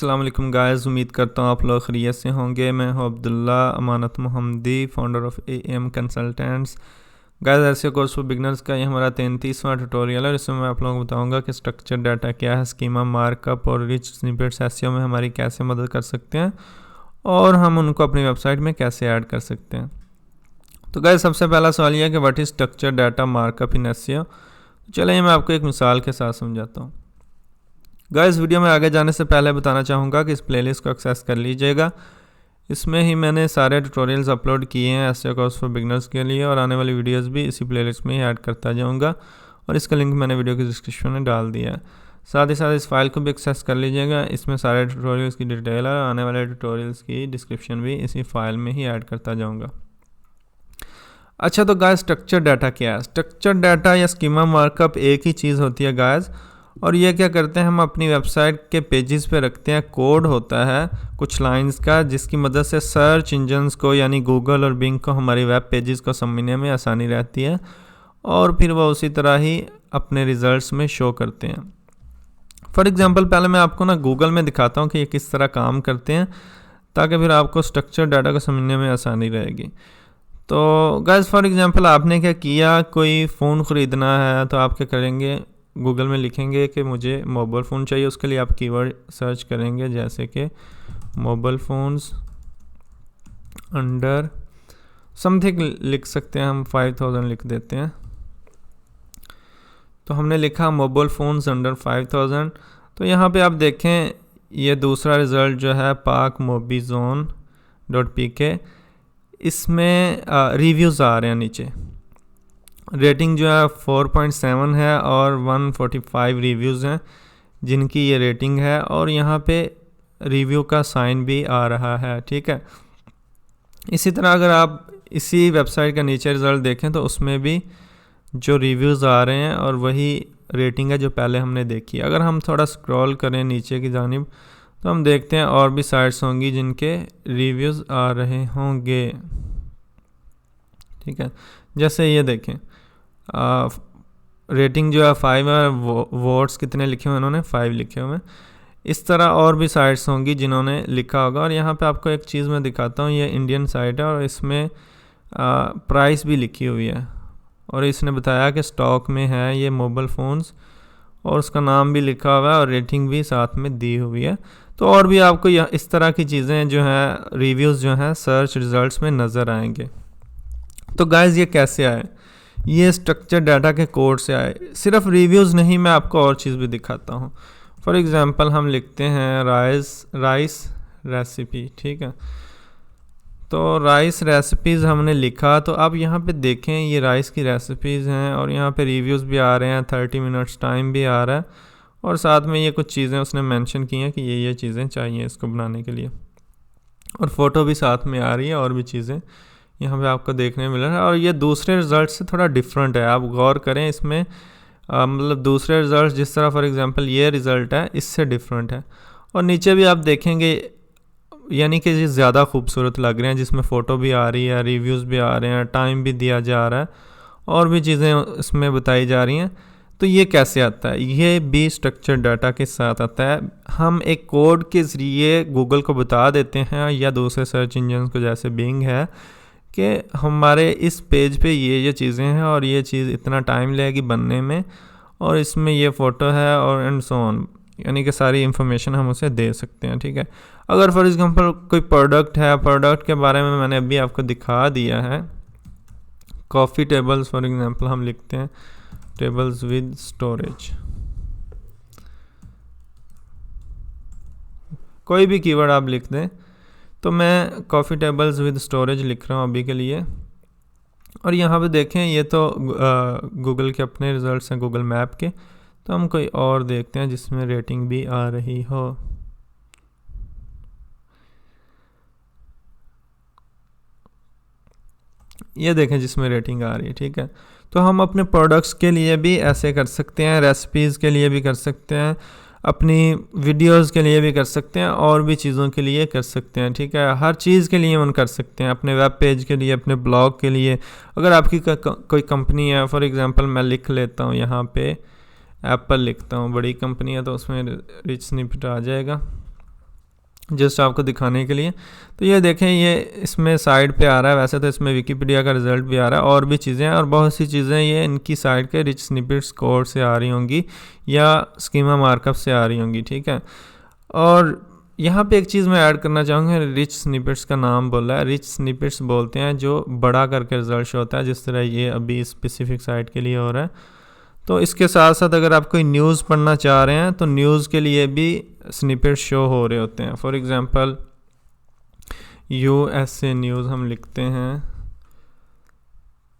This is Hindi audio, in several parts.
अस्सलाम वालेकुम गाइस, उम्मीद करता हूँ आप लोग खैरियत से होंगे। मैं हूँ Abdullah Amanat Mohammadi, founder of AM consultants. Guys, ऐसे कोर्स फॉर बिगनर्स का ये हमारा 33वां ट्यूटोरियल है और इसमें मैं आप लोगों को बताऊंगा कि स्ट्रक्चर डाटा क्या है, स्कीमा, मार्कअप और रिच स्निपेट्स एसईओ में हमारी कैसे मदद कर सकते हैं और हम उनको अपनी वेबसाइट में कैसे ऐड कर सकते हैं। तो गाइस, सबसे पहला सवाल यह है कि what is structure data markup in SEO. चलिए मैं आपको एक मिसाल के साथ समझाता हूँ। गाइस, वीडियो में आगे जाने से पहले बताना चाहूँगा कि इस प्लेलिस्ट को एक्सेस कर लीजिएगा। इसमें ही मैंने सारे ट्यूटोरियल्स अपलोड किए हैं एसईओ कोर्स फॉर बिगनर्स के लिए और आने वाली वीडियोस भी इसी प्लेलिस्ट में ही ऐड करता जाऊँगा और इसका लिंक मैंने वीडियो के डिस्क्रिप्शन में डाल दिया है। साथ ही साथ इस फाइल को भी एक्सेस कर लीजिएगा। इसमें सारे ट्यूटोरियल्स की डिटेल है, आने वाले ट्यूटोरियल्स की डिस्क्रिप्शन भी इसी फाइल में ही ऐड करता जाऊँगा। अच्छा, तो गाइस स्ट्रक्चर डाटा क्या है? स्ट्रक्चर डाटा या स्कीमा मार्कअप एक ही चीज़ होती है गाइस। और ये क्या करते हैं, हम अपनी वेबसाइट के पेजेस पे रखते हैं कोड होता है कुछ लाइंस का, जिसकी मदद से सर्च इंजन्स को यानी गूगल और बिंग को हमारी वेब पेजेस को समझने में आसानी रहती है और फिर वो उसी तरह ही अपने रिजल्ट्स में शो करते हैं। फॉर एग्जांपल, पहले मैं आपको ना गूगल में दिखाता हूँ कि ये किस तरह काम करते हैं ताकि फिर आपको स्ट्रक्चर डाटा को समझने में आसानी रहेगी। तो गाइस, फॉर एग्जांपल आपने क्या किया, कोई फ़ोन ख़रीदना है तो आप क्या करेंगे, गूगल में लिखेंगे कि मुझे मोबाइल फ़ोन चाहिए। उसके लिए आप कीवर्ड सर्च करेंगे जैसे कि मोबाइल फ़ोन्स अंडर समथिंग लिख सकते हैं, हम 5000 लिख देते हैं। तो हमने लिखा मोबाइल फ़ोन्स अंडर 5000। तो यहाँ पे आप देखें ये दूसरा रिज़ल्ट जो है parkmobizone.pk, इसमें रिव्यूज़ आ रहे हैं नीचे। रेटिंग जो है 4.7 है और 145 रिव्यूज़ हैं जिनकी ये रेटिंग है और यहाँ पे रिव्यू का साइन भी आ रहा है। ठीक है, इसी तरह अगर आप इसी वेबसाइट का नीचे रिज़ल्ट देखें तो उसमें भी जो रिव्यूज़ आ रहे हैं और वही रेटिंग है जो पहले हमने देखी। अगर हम थोड़ा स्क्रॉल करें नीचे की जानिब तो हम देखते हैं और भी साइट्स होंगी जिनके रिव्यूज़ आ रहे होंगे। ठीक है, जैसे ये देखें रेटिंग जो है 5 है, वोट्स कितने लिखे हुए उन्होंने 5 लिखे हुए हैं। इस तरह और भी साइट्स होंगी जिन्होंने लिखा होगा। और यहाँ पे आपको एक चीज़ मैं दिखाता हूँ, ये इंडियन साइट है और इसमें प्राइस भी लिखी हुई है और इसने बताया कि स्टॉक में है ये मोबाइल फ़ोन्स और उसका नाम भी लिखा हुआ है और रेटिंग भी साथ में दी हुई है। तो और भी आपको इस तरह की चीज़ें जो हैं रिव्यूज़ जो हैं सर्च रिज़ल्ट्स में नज़र आएंगे। तो गाइस, ये कैसे आए? ये स्ट्रक्चर डाटा के कोड से आए। सिर्फ रिव्यूज़ नहीं, मैं आपको और चीज़ भी दिखाता हूँ। फॉर एग्जांपल हम लिखते हैं राइस रेसिपी। ठीक है, तो राइस रेसिपीज़ हमने लिखा तो अब यहाँ पे देखें ये राइस की रेसिपीज़ हैं और यहाँ पे रिव्यूज़ भी आ रहे हैं, 30 मिनट्स टाइम भी आ रहा है और साथ में ये कुछ चीज़ें उसने मेंशन की हैं कि ये चीज़ें चाहिए इसको बनाने के लिए और फ़ोटो भी साथ में आ रही है और भी चीज़ें यहाँ पे आपको देखने मिल रहा है। और ये दूसरे रिज़ल्ट से थोड़ा डिफरेंट है, आप गौर करें इसमें मतलब दूसरे रिज़ल्ट जिस तरह फॉर एग्जांपल ये रिज़ल्ट है इससे डिफरेंट है। और नीचे भी आप देखेंगे यानी कि ये ज़्यादा खूबसूरत लग रहे हैं, जिसमें फ़ोटो भी आ रही है, रिव्यूज़ भी आ रहे हैं, टाइम भी दिया जा रहा है और भी चीज़ें इसमें बताई जा रही हैं। तो ये कैसे आता है? ये भी स्ट्रक्चर डाटा के साथ आता है। हम एक कोड के ज़रिए गूगल को बता देते हैं या दूसरे सर्च इंजन को जैसे बिंग है कि हमारे इस पेज पे ये चीज़ें हैं और ये चीज़ इतना टाइम लगेगी बनने में और इसमें ये फ़ोटो है और एंड सो ऑन, यानी कि सारी इन्फॉर्मेशन हम उसे दे सकते हैं। ठीक है, अगर फॉर एग्जांपल कोई प्रोडक्ट है, प्रोडक्ट के बारे में मैंने अभी आपको दिखा दिया है, कॉफ़ी टेबल्स फॉर एग्जांपल हम लिखते हैं टेबल्स विद स्टोरेज, कोई भी कीवर्ड आप लिख दें। तो मैं कॉफ़ी टेबल्स विद स्टोरेज लिख रहा हूँ अभी के लिए और यहाँ पे देखें ये तो गूगल के अपने रिज़ल्ट्स हैं गूगल मैप के। तो हम कोई और देखते हैं जिसमें रेटिंग भी आ रही हो। ये देखें जिसमें रेटिंग आ रही है। ठीक है, तो हम अपने प्रोडक्ट्स के लिए भी ऐसे कर सकते हैं, रेसिपीज़ के लिए भी कर सकते हैं, अपनी वीडियोस के लिए भी कर सकते हैं और भी चीज़ों के लिए कर सकते हैं। ठीक है, हर चीज़ के लिए हम कर सकते हैं, अपने वेब पेज के लिए, अपने ब्लॉग के लिए। अगर आपकी कोई कंपनी है, फॉर एग्जांपल मैं लिख लेता हूँ यहाँ पे एप्पल लिखता हूँ, बड़ी कंपनी है तो उसमें रिच स्निपेट आ जाएगा। जस्ट आपको दिखाने के लिए। तो ये देखें, ये इसमें साइड पे आ रहा है, वैसे तो इसमें विकिपीडिया का रिज़ल्ट भी आ रहा है और भी चीज़ें हैं, और बहुत सी चीज़ें ये इनकी साइड के रिच स्निपेट्स कोड से आ रही होंगी या स्कीमा मार्कअप से आ रही होंगी, ठीक है। और यहाँ पे एक चीज़ मैं ऐड करना चाहूँगा, रिच स्निपेट्स का नाम बोला है, रिच स्निपेट्स बोलते हैं जो बड़ा करके रिजल्ट शो होता है, जिस तरह ये अभी स्पेसिफिक साइट के लिए हो रहा है। तो इसके साथ साथ अगर आप कोई न्यूज़ पढ़ना चाह रहे हैं तो न्यूज़ के लिए भी स्निपेट शो हो रहे होते हैं। फॉर एग्ज़ाम्पल USA न्यूज़ हम लिखते हैं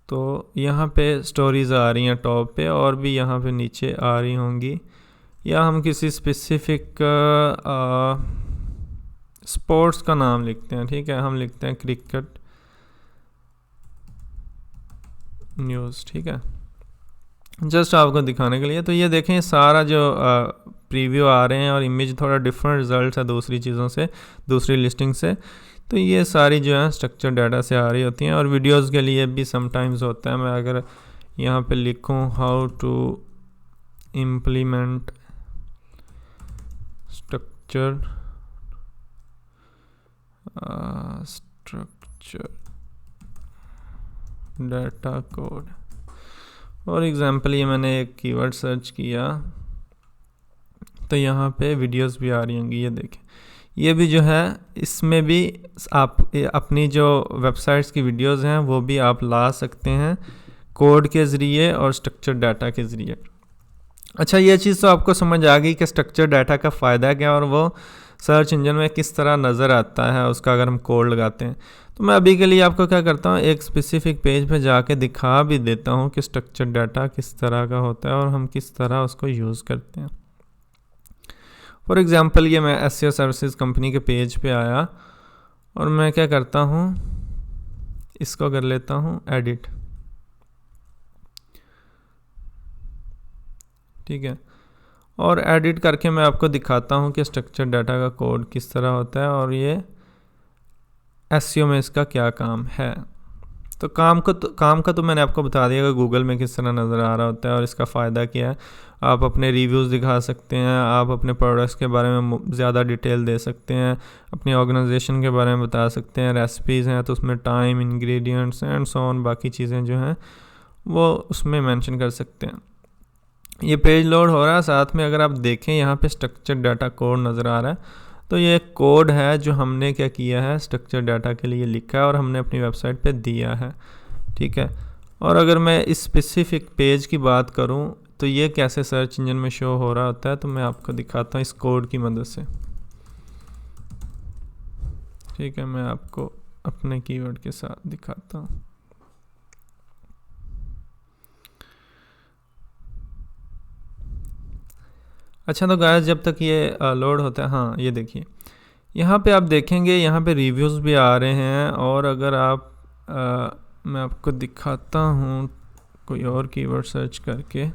तो यहाँ पे स्टोरीज़ आ रही हैं टॉप पे, और भी यहाँ पे नीचे आ रही होंगी। या हम किसी स्पेसिफिक स्पोर्ट्स का नाम लिखते हैं, ठीक है, हम लिखते हैं क्रिकेट न्यूज़, ठीक है, जस्ट आपको दिखाने के लिए। तो ये देखें, सारा जो प्रीव्यू आ रहे हैं और इमेज थोड़ा डिफरेंट रिजल्ट है दूसरी चीज़ों से, दूसरी लिस्टिंग से। तो ये सारी जो है स्ट्रक्चर डाटा से आ रही होती हैं। और वीडियोस के लिए भी समटाइम्स होता है। मैं अगर यहाँ पे लिखूँ how to implement structure data code, for example ये मैंने एक कीवर्ड सर्च किया तो यहाँ पे वीडियोस भी आ रही होंगी। ये देखें, ये भी जो है इसमें भी आप अपनी जो वेबसाइट्स की वीडियोस हैं वो भी आप ला सकते हैं कोड के ज़रिए और स्ट्रक्चर डाटा के ज़रिए। अच्छा, ये चीज़ तो आपको समझ आ गई कि स्ट्रक्चर डाटा का फ़ायदा क्या और वो सर्च इंजन में किस तरह नज़र आता है उसका अगर हम कोड लगाते हैं। तो मैं अभी के लिए आपको क्या करता हूँ, एक स्पेसिफिक पेज पे जाके दिखा भी देता हूँ कि स्ट्रक्चर डाटा किस तरह का होता है और हम किस तरह उसको यूज़ करते हैं। फॉर एग्ज़ाम्पल ये मैं SEO सर्विसेज कंपनी के पेज पे आया और मैं क्या करता हूँ, इसको कर लेता हूँ एडिट, ठीक है। और एडिट करके मैं आपको दिखाता हूँ कि स्ट्रक्चर डाटा का कोड किस तरह होता है और ये SEO में इसका क्या काम है। तो काम का तो मैंने आपको बता दिया कि गूगल में किस तरह नज़र आ रहा होता है और इसका फ़ायदा क्या है। आप अपने रिव्यूज़ दिखा सकते हैं, आप अपने प्रोडक्ट्स के बारे में ज़्यादा डिटेल दे सकते हैं, अपनी ऑर्गेनाइजेशन के बारे में बता सकते हैं, रेसिपीज़ हैं तो उसमें time, ingredients and so on, बाकी चीज़ें जो हैं वो उसमें मेंशन कर सकते हैं। ये पेज लोड हो रहा है, साथ में अगर आप देखें यहाँ पे स्ट्रक्चर डाटा कोड नज़र आ रहा है। तो ये एक कोड है जो हमने क्या किया है, स्ट्रक्चर डाटा के लिए लिखा है और हमने अपनी वेबसाइट पे दिया है, ठीक है। और अगर मैं इस स्पेसिफिक पेज की बात करूं तो ये कैसे सर्च इंजन में शो हो रहा होता है, तो मैं आपको दिखाता हूं इस कोड की मदद से, ठीक है। मैं आपको अपने कीवर्ड के साथ दिखाता हूं। अच्छा, तो गाइस जब तक ये लोड होता है, हाँ ये देखिए यहाँ पे आप देखेंगे यहाँ पे रिव्यूज़ भी आ रहे हैं। और अगर आप मैं आपको दिखाता हूँ कोई और कीवर्ड सर्च करके,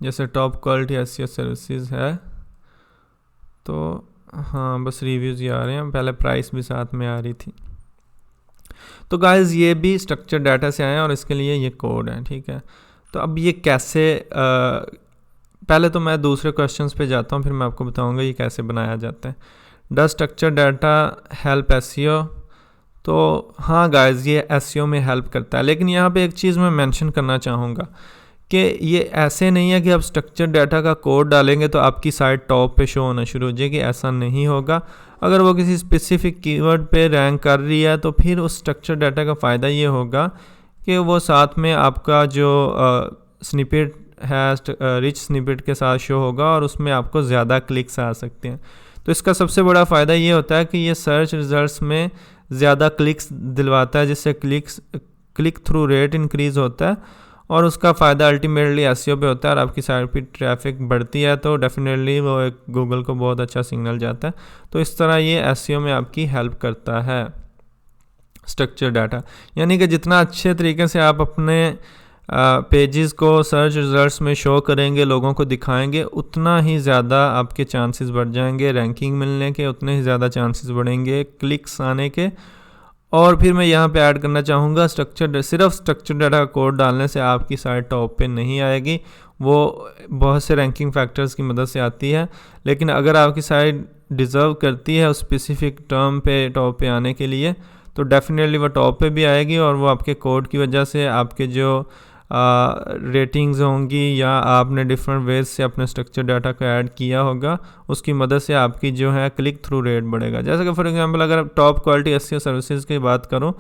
जैसे टॉप क्वालिटी SEO सर्विसेज है तो हाँ बस रिव्यूज़ ही आ रहे हैं, पहले प्राइस भी साथ में आ रही थी। तो गाइस ये भी स्ट्रक्चर डाटा से आए हैं और इसके लिए ये कोड है, ठीक है। तो अब ये कैसे पहले तो मैं दूसरे क्वेश्चंस पे जाता हूँ, फिर मैं आपको बताऊँगा ये कैसे बनाया जाता है। Does structure data help SEO? तो हाँ गाइस ये SEO में हेल्प करता है, लेकिन यहाँ पे एक चीज़ मैं मेंशन करना चाहूँगा कि ये ऐसे नहीं है कि आप स्ट्रक्चर डाटा का कोड डालेंगे तो आपकी साइट टॉप पे शो होना शुरू हो जाएगी, ऐसा नहीं होगा। अगर वो किसी स्पेसिफिक कीवर्ड पे रैंक कर रही है तो फिर उस स्ट्रक्चर डाटा का फ़ायदा ये होगा कि वो साथ में आपका जो स्निपेट है रिच स्निपेट के साथ शो होगा और उसमें आपको ज़्यादा क्लिक्स आ सकते हैं। तो इसका सबसे बड़ा फ़ायदा ये होता है कि ये सर्च रिजल्ट्स में ज़्यादा क्लिक्स दिलवाता है, जिससे क्लिक थ्रू रेट इंक्रीज़ होता है और उसका फ़ायदा अल्टीमेटली SEO पे होता है। और आपकी साइट पे ट्रैफिक बढ़ती है तो डेफिनेटली वो एक गूगल को बहुत अच्छा सिग्नल जाता है। तो इस तरह ये SEO में आपकी हेल्प करता है स्ट्रक्चर डाटा, यानी कि जितना अच्छे तरीके से आप अपने पेजेस को सर्च रिजल्ट्स में शो करेंगे, लोगों को दिखाएंगे, उतना ही ज़्यादा आपके चांसेस बढ़ जाएंगे रैंकिंग मिलने के, उतने ही ज़्यादा चांसेस बढ़ेंगे क्लिक्स आने के। और फिर मैं यहाँ पे ऐड करना चाहूँगा सिर्फ स्ट्रक्चर डाटा का कोड डालने से आपकी साइट टॉप पे नहीं आएगी, वो बहुत से रैंकिंग फैक्टर्स की मदद से आती है। लेकिन अगर आपकी साइट डिज़र्व करती है उस स्पेसिफिक टर्म पे टॉप पे आने के लिए, तो डेफिनेटली वो टॉप पे भी आएगी और वो आपके कोड की वजह से आपके जो रेटिंग्स होंगी या आपने डिफरेंट वेज से अपने स्ट्रक्चर डाटा को ऐड किया होगा, उसकी मदद से आपकी जो है क्लिक थ्रू रेट बढ़ेगा। जैसे कि फॉर एग्जांपल अगर टॉप क्वालिटी एसईओ सर्विसेज की बात करूं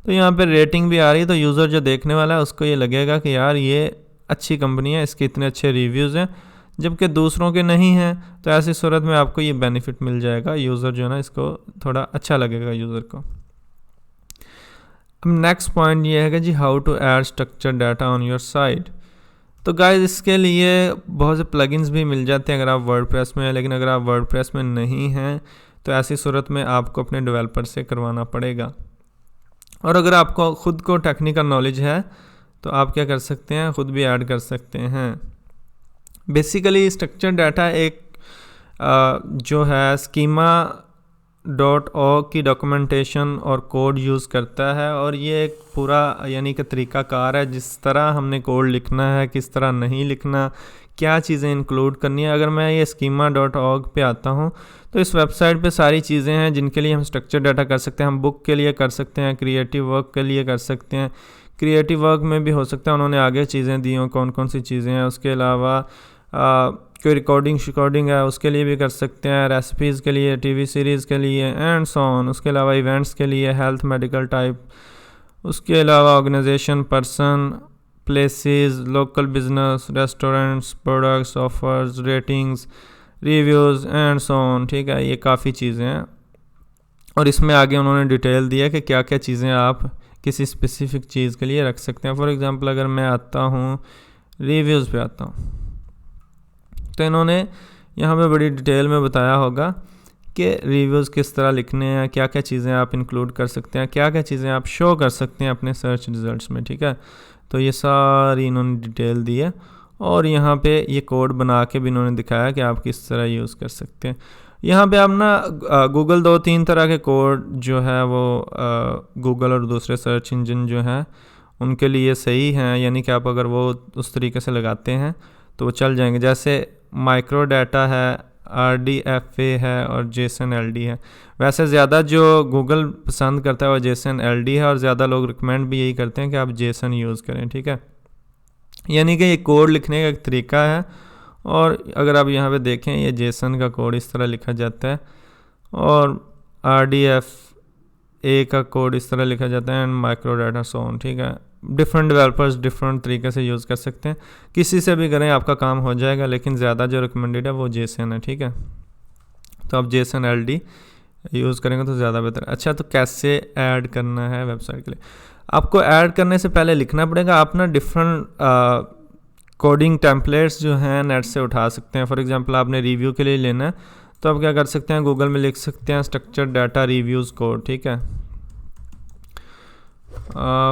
तो यहाँ पे रेटिंग भी आ रही है, तो यूज़र जो देखने वाला है उसको ये लगेगा कि यार ये अच्छी कंपनी है, इसके इतने अच्छे रिव्यूज़ हैं, जबकि दूसरों के नहीं हैं। तो ऐसी सूरत में आपको ये बेनिफिट मिल जाएगा, यूज़र जो है ना इसको थोड़ा अच्छा लगेगा यूज़र को। अब नेक्स्ट पॉइंट ये है कि जी how to add structure data on your site. तो गाइस इसके लिए बहुत से प्लगइन्स भी मिल जाते हैं अगर आप वर्डप्रेस में हैं, लेकिन अगर आप वर्डप्रेस में नहीं हैं तो ऐसी सूरत में आपको अपने डेवलपर से करवाना पड़ेगा। और अगर आपको ख़ुद को टेक्निकल नॉलेज है तो आप क्या कर सकते हैं, ख़ुद भी ऐड कर सकते हैं। बेसिकली स्ट्रक्चर डाटा एक जो है schema.org की डॉक्यूमेंटेशन और कोड यूज़ करता है, और ये एक पूरा यानी कि तरीक़ाकार है जिस तरह हमने कोड लिखना है, किस तरह नहीं लिखना, क्या चीज़ें इंक्लूड करनी है। अगर मैं ये schema.org पे आता हूँ तो इस वेबसाइट पे सारी चीज़ें हैं जिनके लिए हम स्ट्रक्चर डाटा कर सकते हैं। हम बुक के लिए कर सकते हैं, क्रिएटिव वर्क के लिए कर सकते हैं, क्रिएटिव वर्क में भी हो सकता है उन्होंने आगे चीज़ें दी हों कौन कौन सी चीज़ें हैं। उसके अलावा कोई रिकॉर्डिंग है उसके लिए भी कर सकते हैं, रेसिपीज़ के लिए, टीवी सीरीज़ के लिए एंड सो ऑन। उसके अलावा इवेंट्स के लिए, हेल्थ मेडिकल टाइप, उसके अलावा organisation, person, places, local business, restaurants, products, offers, ratings, reviews and so on. ठीक है, ये काफ़ी चीज़ें हैं और इसमें आगे उन्होंने डिटेल दिया कि क्या क्या चीज़ें आप किसी स्पेसिफिक चीज़ के लिए रख सकते हैं। फॉर एग्ज़ाम्पल अगर मैं आता हूँ रिव्यूज़ पे आता हूँ तो इन्होंने यहाँ पे बड़ी डिटेल में बताया होगा कि रिव्यूज़ किस तरह लिखने हैं, क्या क्या चीज़ें आप इंक्लूड कर सकते हैं, क्या क्या चीज़ें आप शो कर सकते हैं अपने सर्च रिज़ल्ट्स में। ठीक है, तो ये सारी इन्होंने डिटेल दी है और यहाँ पे ये कोड बना के भी इन्होंने दिखाया कि आप किस तरह यूज़ कर सकते हैं। यहाँ पे आप ना गूगल 2-3 तरह के कोड जो है वो गूगल और दूसरे सर्च इंजन जो हैं उनके लिए सही हैं, यानी कि आप अगर वो उस तरीके से लगाते हैं तो वो चल जाएंगे। जैसे माइक्रो डाटा है, RDFA है और JSON-LD है। वैसे ज़्यादा जो गूगल पसंद करता है वो JSON-LD है और ज़्यादा लोग रिकमेंड भी यही करते हैं कि आप JSON यूज़ करें। ठीक है, यानी कि ये कोड लिखने का एक तरीका है और अगर आप यहाँ पे देखें ये JSON का कोड इस तरह लिखा जाता है और RDFA का कोड इस तरह लिखा जाता है and micro data so on. ठीक है, डिफरेंट डेवलपर्स डिफरेंट तरीके से यूज़ कर सकते हैं, किसी से भी करें आपका काम हो जाएगा, लेकिन ज़्यादा जो रिकमेंडेड है वो JSON है। ठीक है, तो आप JSON-LD यूज़ करेंगे तो ज़्यादा बेहतर है। अच्छा, तो कैसे ऐड करना है वेबसाइट के लिए? आपको ऐड करने से पहले लिखना पड़ेगा, आप ना डिफरेंट कोडिंग टेम्पलेट्स जो हैं नेट से उठा सकते हैं। फॉर एग्जांपल आपने रिव्यू के लिए लेना है तो आप क्या कर सकते हैं, गूगल में लिख सकते हैं स्ट्रक्चर डाटा रिव्यूज़ कोड। ठीक है,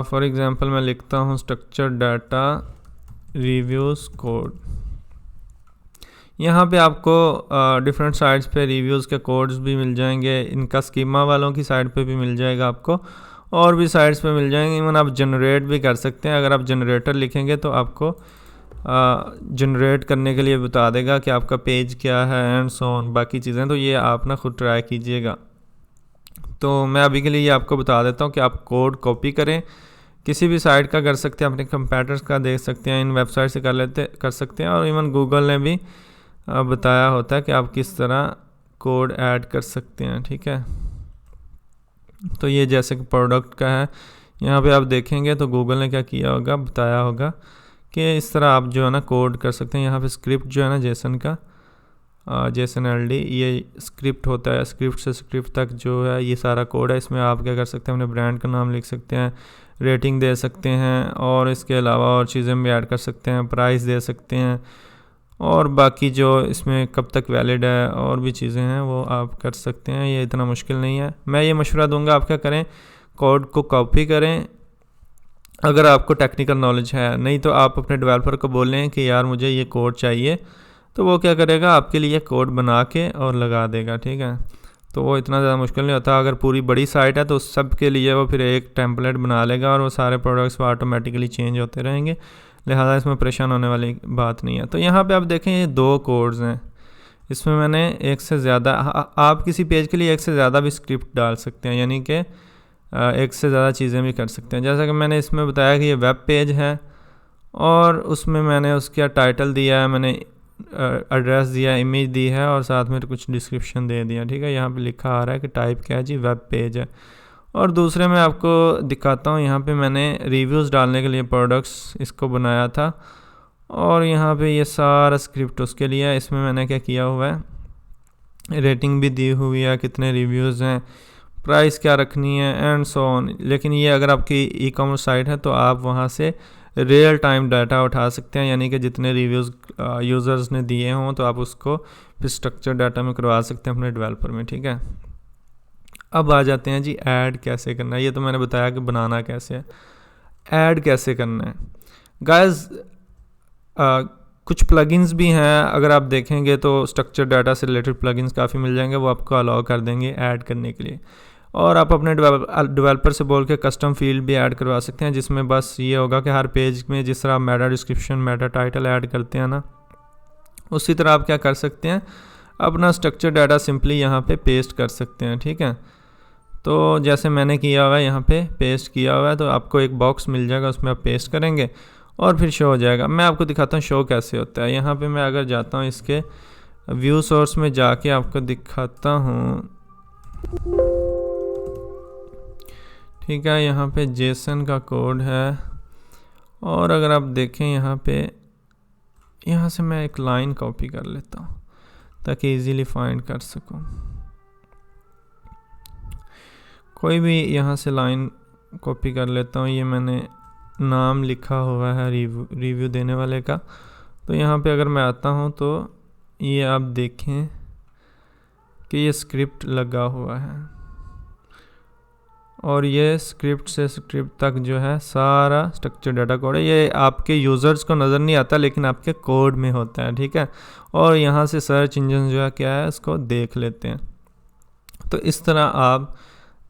फॉर एग्जांपल मैं लिखता हूँ स्ट्रक्चर डाटा रिव्यूज़ कोड। यहाँ पे आपको डिफरेंट साइट्स पे रिव्यूज़ के कोड्स भी मिल जाएंगे, इनका स्कीमा वालों की साइट पे भी मिल जाएगा आपको, और भी साइट्स पे मिल जाएंगे। इवन आप जनरेट भी कर सकते हैं, अगर आप जनरेटर लिखेंगे तो आपको जनरेट करने के लिए बता देगा कि आपका पेज क्या है एंड सो ऑन, बाकी चीज़ें। तो ये आप ना खुद ट्राई कीजिएगा। तो मैं अभी के लिए ये आपको बता देता हूँ कि आप कोड कॉपी करें, किसी भी साइट का कर सकते हैं, अपने कंपैटर्स का देख सकते हैं, इन वेबसाइट से कर सकते हैं, और इवन गूगल ने भी बताया होता है कि आप किस तरह कोड ऐड कर सकते हैं। ठीक है, तो ये जैसे कि प्रोडक्ट का है, यहाँ पे आप देखेंगे तो गूगल ने क्या किया होगा, बताया होगा कि इस तरह आप जो है ना कोड कर सकते हैं। यहाँ पे स्क्रिप्ट जो है ना JSON का JSON-LD ये स्क्रिप्ट होता है, स्क्रिप्ट से स्क्रिप्ट तक जो है ये सारा कोड है। इसमें आप क्या कर सकते हैं, अपने ब्रांड का नाम लिख सकते हैं, रेटिंग दे सकते हैं, और इसके अलावा और चीज़ें भी ऐड कर सकते हैं, प्राइस दे सकते हैं, और बाकी जो इसमें कब तक वैलिड है और भी चीज़ें हैं वो आप कर सकते हैं। ये इतना मुश्किल नहीं है। मैं ये मशवरा दूंगा, आप क्या करें, कोड को कॉपी करें अगर आपको टेक्निकल नॉलेज है, नहीं तो आप अपने डेवलपर को बोलें कि यार मुझे ये कोड चाहिए, तो वो क्या करेगा, आपके लिए कोड बना के और लगा देगा। ठीक है, तो वो इतना ज़्यादा मुश्किल नहीं होता। अगर पूरी बड़ी साइट है तो सब के लिए वो फिर एक टेम्पलेट बना लेगा और वो सारे प्रोडक्ट्स वो ऑटोमेटिकली चेंज होते रहेंगे, लिहाजा इसमें परेशान होने वाली बात नहीं है। तो यहाँ पे आप देखें ये 2 कोड्स हैं, इसमें मैंने एक से ज़्यादा, आप किसी पेज के लिए एक से ज़्यादा भी स्क्रिप्ट डाल सकते हैं, यानी कि एक से ज़्यादा चीज़ें भी कर सकते हैं। जैसा कि मैंने इसमें बताया कि ये वेब पेज है और उसमें मैंने उसका टाइटल दिया है, मैंने एड्रेस दिया, इमेज दी है और साथ में कुछ डिस्क्रिप्शन दे दिया। ठीक है, यहाँ पे लिखा आ रहा है कि टाइप क्या है जी, वेब पेज है। और दूसरे में आपको दिखाता हूँ, यहाँ पे मैंने रिव्यूज़ डालने के लिए प्रोडक्ट्स इसको बनाया था और यहाँ पे ये सारा स्क्रिप्ट उसके लिए है। इसमें मैंने क्या किया हुआ है, रेटिंग भी दी हुई है, कितने रिव्यूज़ हैं, प्राइस क्या रखनी है एंड सो ऑन। लेकिन ये अगर आपकी ई कॉमर्स साइट है तो आप वहाँ से रियल टाइम डाटा उठा सकते हैं, यानी कि जितने रिव्यूज़ यूज़र्स ने दिए हों तो आप उसको फिर स्ट्रक्चर डाटा में करवा सकते हैं अपने डेवलपर में। ठीक है, अब आ जाते हैं जी ऐड कैसे करना है। ये तो मैंने बताया कि बनाना कैसे है, ऐड कैसे करना है। गाइस कुछ प्लगइन्स भी हैं, अगर आप देखेंगे तो स्ट्रक्चर डाटा से रिलेटेड प्लगइन्स काफ़ी मिल जाएंगे, वो आपको अलाउ कर देंगे ऐड करने के लिए। और आप अपने डेवलपर से बोल के कस्टम फील्ड भी ऐड करवा सकते हैं, जिसमें बस ये होगा कि हर पेज में जिस तरह Meta description, Meta title add करते हैं ना, उसी तरह आप क्या कर सकते हैं, अपना स्ट्रक्चर डाटा सिंपली यहाँ पे पेस्ट कर सकते हैं। ठीक है, तो जैसे मैंने किया हुआ है, यहाँ पे पेस्ट किया हुआ है, तो आपको एक बॉक्स मिल जाएगा, उसमें आप पेस्ट करेंगे और फिर शो हो जाएगा। मैं आपको दिखाता हूँ शो कैसे होता है। यहाँ पे मैं अगर जाता हूँ इसके व्यू सोर्स में जाके आपको दिखाता हूँ। ठीक है, यहाँ पे जेसन का कोड है और अगर आप देखें यहाँ से मैं एक लाइन कॉपी कर लेता हूँ ताकि इजीली फाइंड कर सकूँ। कोई भी यहाँ से लाइन कॉपी कर लेता हूँ। ये मैंने नाम लिखा हुआ है रिव्यू देने वाले का। तो यहाँ पे अगर मैं आता हूँ तो ये आप देखें कि ये स्क्रिप्ट लगा हुआ है और ये स्क्रिप्ट से स्क्रिप्ट तक जो है सारा स्ट्रक्चर डाटा कोड है। ये आपके यूज़र्स को नज़र नहीं आता लेकिन आपके कोड में होता है। ठीक है, और यहाँ से सर्च इंजन जो है क्या है उसको देख लेते हैं। तो इस तरह आप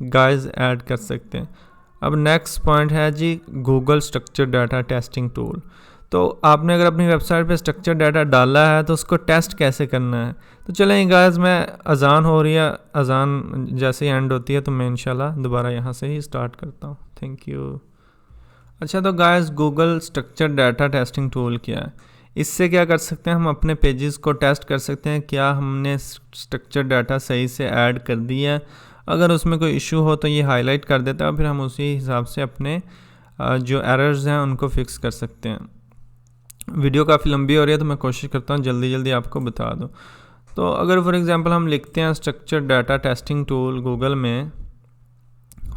गाइस ऐड कर सकते हैं। अब नेक्स्ट पॉइंट है जी Google structure data testing tool. तो आपने अगर अपनी वेबसाइट पे स्ट्रक्चर डाटा डाला है तो उसको टेस्ट कैसे करना है। तो चलें गाइस, मैं अजान हो रही है, अजान जैसे ही एंड होती है तो मैं इंशाल्लाह दोबारा यहाँ से ही स्टार्ट करता हूँ। Thank you. अच्छा, तो guys Google structure data testing tool क्या है, इससे क्या कर सकते हैं, हम अपने पेजेस को टेस्ट कर सकते हैं क्या हमने स्ट्रक्चर डाटा सही से ऐड कर दिया है। अगर उसमें कोई इशू हो तो ये हाईलाइट कर देता है, फिर हम उसी हिसाब से अपने जो एरर्स हैं उनको फिक्स कर सकते हैं। वीडियो काफ़ी लंबी हो रही है तो मैं कोशिश करता हूँ जल्दी जल्दी आपको बता दूँ। तो अगर फॉर एग्जांपल हम लिखते हैं structure data testing tool Google में,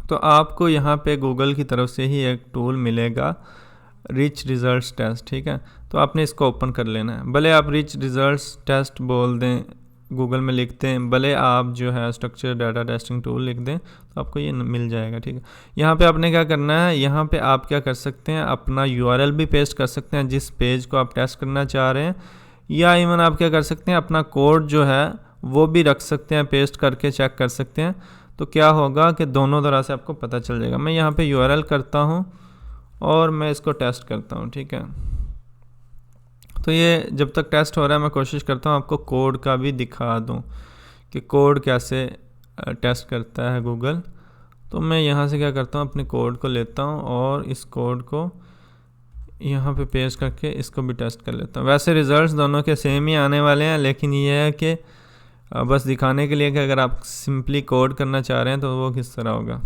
तो आपको यहाँ पे गूगल की तरफ से ही एक टूल मिलेगा रिच रिजल्ट्स टेस्ट। ठीक है, तो आपने इसको ओपन कर लेना है। भले आप रिच रिजल्ट्स टेस्ट बोल दें, गूगल में लिखते हैं, भले आप जो है स्ट्रक्चर डाटा टेस्टिंग टूल लिख दें तो आपको ये मिल जाएगा। ठीक है, यहाँ पे आपने क्या करना है, यहाँ पे आप क्या कर सकते हैं, अपना URL भी पेस्ट कर सकते हैं जिस पेज को आप टेस्ट करना चाह रहे हैं, या इवन आप क्या कर सकते हैं अपना कोड जो है वो भी रख सकते हैं, पेस्ट करके चेक कर सकते हैं। तो क्या होगा कि दोनों तरह से आपको पता चल जाएगा। मैं यहाँ पे URL करता हूँ और मैं इसको टेस्ट करता हूँ। ठीक है, तो ये जब तक टेस्ट हो रहा है मैं कोशिश करता हूँ आपको कोड का भी दिखा दूँ कि कोड कैसे टेस्ट करता है गूगल। तो मैं यहाँ से क्या करता हूँ, अपने कोड को लेता हूँ और इस कोड को यहाँ पे पेस्ट करके इसको भी टेस्ट कर लेता हूँ। वैसे रिज़ल्ट्स दोनों के सेम ही आने वाले हैं, लेकिन ये है कि बस दिखाने के लिए कि अगर आप सिंपली कोड करना चाह रहे हैं तो वो किस तरह होगा।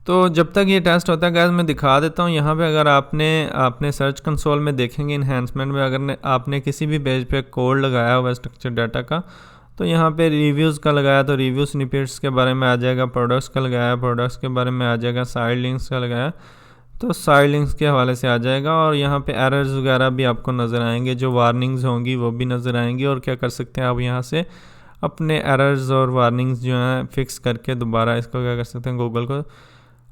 तो जब तक ये टेस्ट होता है गाइस मैं दिखा देता हूँ। यहाँ पे अगर आपने सर्च कंसोल में देखेंगे इन्हेंसमेंट में, अगर आपने किसी भी पेज पे कोड लगाया हुआ है स्ट्रक्चर डाटा का, तो यहाँ पे रिव्यूज़ का लगाया तो रिव्यू स्निपेट्स के बारे में आ जाएगा, प्रोडक्ट्स का लगाया प्रोडक्ट्स के बारे में आ जाएगा, साइड लिंक्स का लगाया तो साइड लिंक्स के हवाले से आ जाएगा। और यहाँ पे एरर्स वगैरह भी आपको नज़र आएंगे, जो वार्निंग्स होंगी वो भी नज़र आएंगी। और क्या कर सकते हैं आप यहाँ से अपने एरर्स और वार्निंग्स जो हैं फिक्स करके दोबारा इसको क्या कर सकते हैं, गूगल को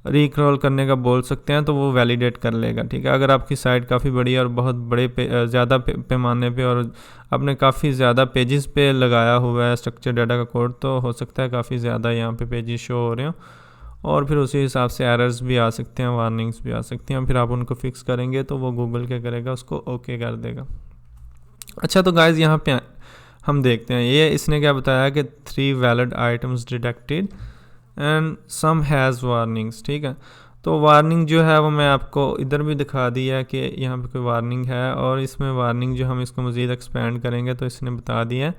रिक्रॉल करने का बोल सकते हैं तो वो वैलिडेट कर लेगा। ठीक है, अगर आपकी साइट काफ़ी बड़ी है और बहुत बड़े ज़्यादा पैमाने पे और आपने काफ़ी ज़्यादा पेजेस पे लगाया हुआ है स्ट्रक्चर डाटा का कोड, तो हो सकता है काफ़ी ज़्यादा यहाँ पे पेजेस शो हो रहे हो और फिर उसी हिसाब से एरर्स भी आ सकते हैं, वार्निंग्स भी आ सकती हैं। फिर आप उनको फिक्स करेंगे तो वो गूगल क्या करेगा, उसको ओके कर देगा। अच्छा, तो गाइज़ यहाँ पे हम देखते हैं। ये इसने क्या बताया कि 3 valid items detected and some has warnings, ठीक है। तो वार्निंग जो है वो मैं आपको इधर भी दिखा दिया है कि यहाँ पे कोई वार्निंग है, और इसमें वार्निंग जो हम इसको मज़ीद एक्सपेंड करेंगे तो इसने बता दिया है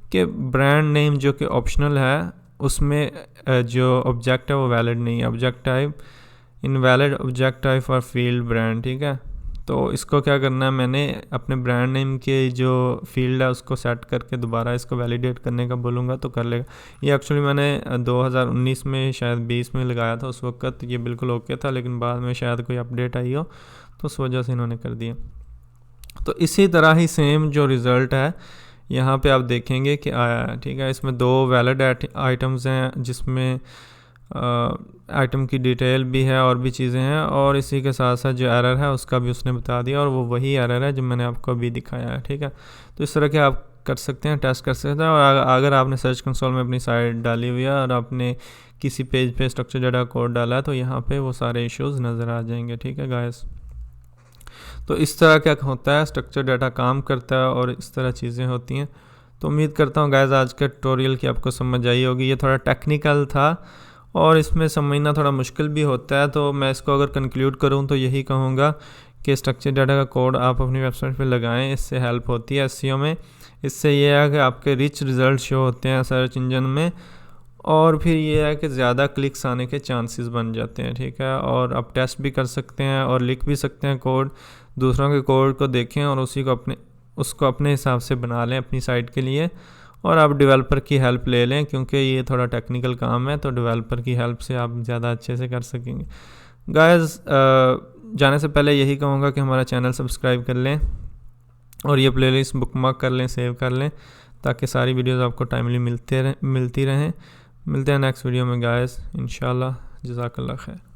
कि ब्रांड नेम जो कि ऑप्शनल है उसमें जो ऑब्जेक्ट है वो वैलिड नहीं है। Object type invalid object type for field brand, ठीक है। तो इसको क्या करना है, मैंने अपने ब्रांड नेम के जो फील्ड है उसको सेट करके दोबारा इसको वैलिडेट करने का बोलूँगा तो कर लेगा। ये एक्चुअली मैंने 2019 में शायद 20 में लगाया था, उस वक्त ये बिल्कुल ओके था, लेकिन बाद में शायद कोई अपडेट आई हो तो उस वजह से इन्होंने कर दिया। तो इसी तरह ही सेम जो रिज़ल्ट है यहाँ पे आप देखेंगे कि आया है, ठीक है। इसमें 2 वैलिड आइटम्स हैं जिसमें आइटम की डिटेल भी है और भी चीज़ें हैं, और इसी के साथ साथ जो एरर है उसका भी उसने बता दिया, और वो वही एरर है जो मैंने आपको अभी दिखाया है, ठीक है। तो इस तरह के आप कर सकते हैं, टेस्ट कर सकते हैं। और अगर आपने सर्च कंसोल में अपनी साइट डाली हुई है और आपने किसी पेज पे स्ट्रक्चर डाटा कोड डाला है तो यहाँ पे वो सारे इश्यूज़ नज़र आ जाएंगे, ठीक है गाइस। तो इस तरह क्या होता है, स्ट्रक्चर डाटा काम करता है और इस तरह चीज़ें होती हैं। तो उम्मीद करता हूँ गाइस आज का ट्यूटोरियल की आपको समझ आई होगी। ये थोड़ा टेक्निकल था और इसमें समझना थोड़ा मुश्किल भी होता है। तो मैं इसको अगर कंक्लूड करूँ तो यही कहूँगा कि स्ट्रक्चर डाटा का कोड आप अपनी वेबसाइट पे लगाएं, इससे हेल्प होती है एसईओ में। इससे ये है कि आपके रिच रिज़ल्ट शो होते हैं सर्च इंजन में, और फिर ये है कि ज़्यादा क्लिक्स आने के चांसेस बन जाते हैं, ठीक है। और आप टेस्ट भी कर सकते हैं और लिख भी सकते हैं कोड, दूसरों के कोड को देखें और उसको अपने हिसाब से बना लें अपनी साइट के लिए, और आप डेवलपर की हेल्प ले लें क्योंकि ये थोड़ा टेक्निकल काम है, तो डेवलपर की हेल्प से आप ज़्यादा अच्छे से कर सकेंगे। गाइस जाने से पहले यही कहूँगा कि हमारा चैनल सब्सक्राइब कर लें और ये प्लेलिस्ट बुकमार्क कर लें, सेव कर लें, ताकि सारी वीडियोस आपको टाइमली मिलती रहें। मिलते हैं नेक्स्ट वीडियो में गाइस, इंशाल्लाह। जज़ाकल्लाह खैर।